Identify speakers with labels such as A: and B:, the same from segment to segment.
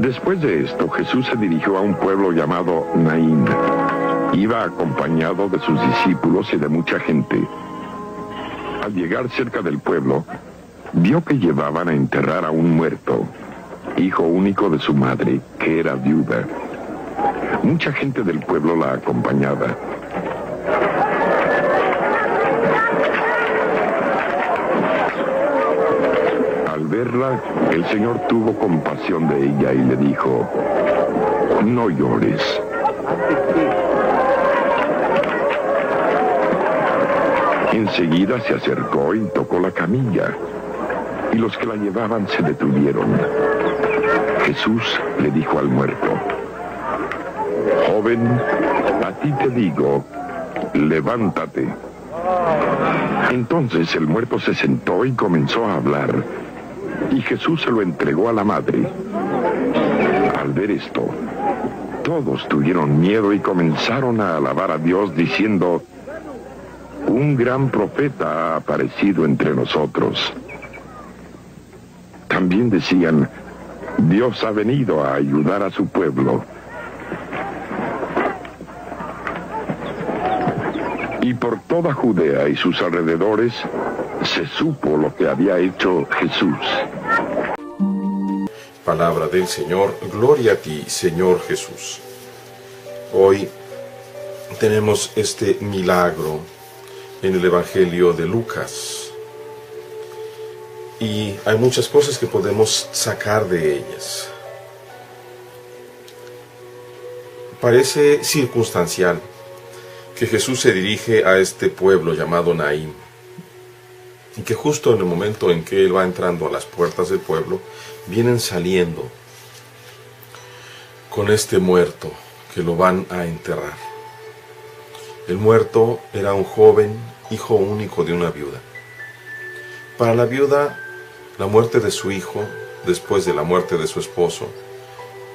A: Después de esto, Jesús se dirigió a un pueblo llamado Naín. Iba acompañado de sus discípulos y de mucha gente. Al llegar cerca del pueblo, vio que llevaban a enterrar a un muerto, hijo único de su madre, que era viuda. Mucha gente del pueblo la acompañaba. Al verla, el Señor tuvo compasión de ella y le dijo: no llores. Enseguida se acercó y tocó la camilla, y los que la llevaban se detuvieron. Jesús le dijo al muerto: joven, a ti te digo, levántate. Entonces el muerto se sentó y comenzó a hablar, y Jesús se lo entregó a la madre. Al ver esto, todos tuvieron miedo y comenzaron a alabar a Dios diciendo: un gran profeta ha aparecido entre nosotros. También decían: Dios ha venido a ayudar a su pueblo. Y por toda Judea y sus alrededores se supo lo que había hecho Jesús.
B: Palabra del Señor, gloria a ti, Señor Jesús. Hoy tenemos este milagro en el Evangelio de Lucas. Y hay muchas cosas que podemos sacar de ellas. Parece circunstancial que Jesús se dirige a este pueblo llamado Naín, y que justo en el momento en que Él va entrando a las puertas del pueblo, vienen saliendo con este muerto que lo van a enterrar. El muerto era un joven, hijo único de una viuda. Para la viuda, la muerte de su hijo, después de la muerte de su esposo,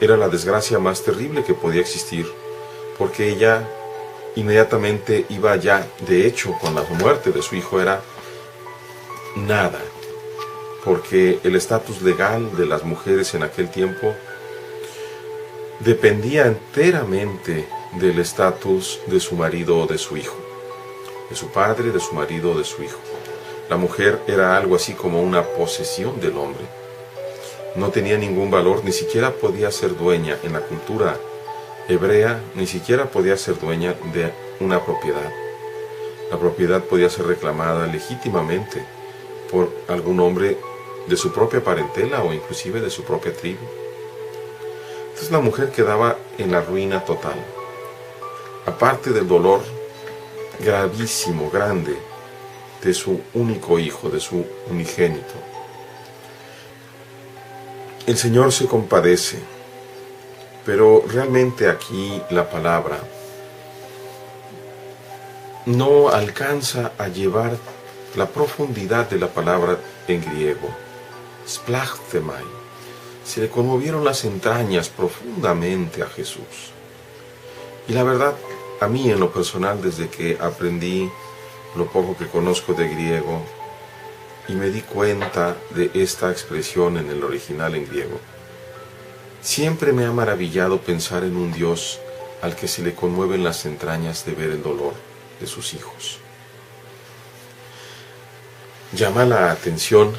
B: era la desgracia más terrible que podía existir, porque ella inmediatamente iba ya, de hecho, con la muerte de su hijo era nada, porque el estatus legal de las mujeres en aquel tiempo dependía enteramente del estatus de su marido o de su hijo, de su padre, de su marido o de su hijo. La mujer era algo así como una posesión del hombre. No tenía ningún valor, ni siquiera podía ser dueña en la cultura hebrea, ni siquiera podía ser dueña de una propiedad. La propiedad podía ser reclamada legítimamente por algún hombre de su propia parentela o inclusive de su propia tribu. Entonces la mujer quedaba en la ruina total. Aparte del dolor gravísimo, grande, de su único hijo, de su unigénito. El Señor se compadece, pero realmente aquí la palabra no alcanza a llevar la profundidad de la palabra en griego. Splachthemai. Se le conmovieron las entrañas profundamente a Jesús. Y la verdad, a mí en lo personal, desde que aprendí lo poco que conozco de griego y me di cuenta de esta expresión en el original en griego, siempre me ha maravillado pensar en un Dios al que se le conmueven las entrañas de ver el dolor de sus hijos. Llama la atención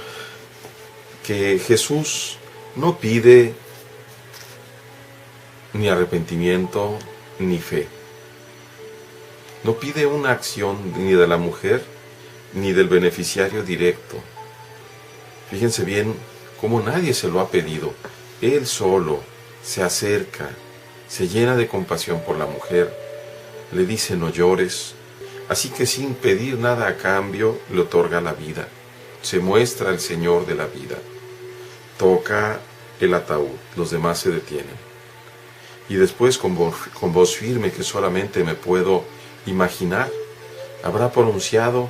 B: que Jesús no pide ni arrepentimiento ni fe. No pide una acción ni de la mujer ni del beneficiario directo. Fíjense bien cómo nadie se lo ha pedido. Él solo se acerca, se llena de compasión por la mujer, le dice no llores, así que sin pedir nada a cambio le otorga la vida. Se muestra el Señor de la vida. Toca el ataúd, los demás se detienen. Y después con voz firme que solamente me puedo imaginar, habrá pronunciado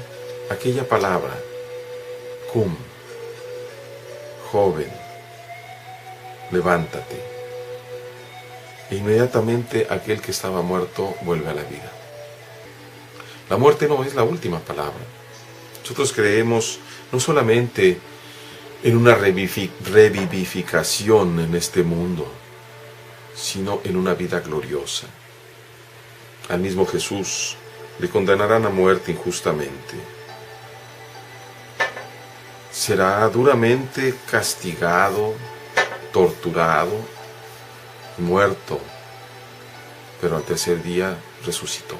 B: aquella palabra, cum, joven, levántate. E inmediatamente aquel que estaba muerto vuelve a la vida. La muerte no es la última palabra. Nosotros creemos no solamente en una revivificación en este mundo, sino en una vida gloriosa. Al mismo Jesús le condenarán a muerte injustamente. Será duramente castigado, torturado, muerto, pero al tercer día resucitó.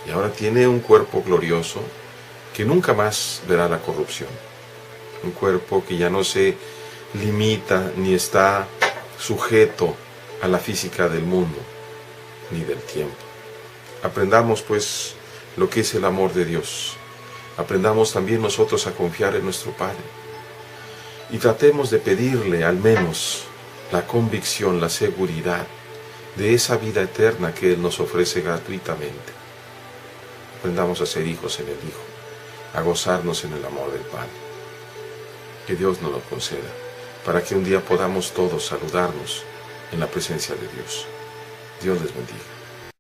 B: Y ahora tiene un cuerpo glorioso que nunca más verá la corrupción. Un cuerpo que ya no se limita ni está sujeto a la física del mundo ni del tiempo. Aprendamos pues lo que es el amor de Dios. Aprendamos también nosotros a confiar en nuestro Padre. Y tratemos de pedirle al menos la convicción, la seguridad de esa vida eterna que Él nos ofrece gratuitamente. Aprendamos a ser hijos en el Hijo, a gozarnos en el amor del Padre. Que Dios nos lo conceda, para que un día podamos todos saludarnos en la presencia de Dios. Dios les bendiga.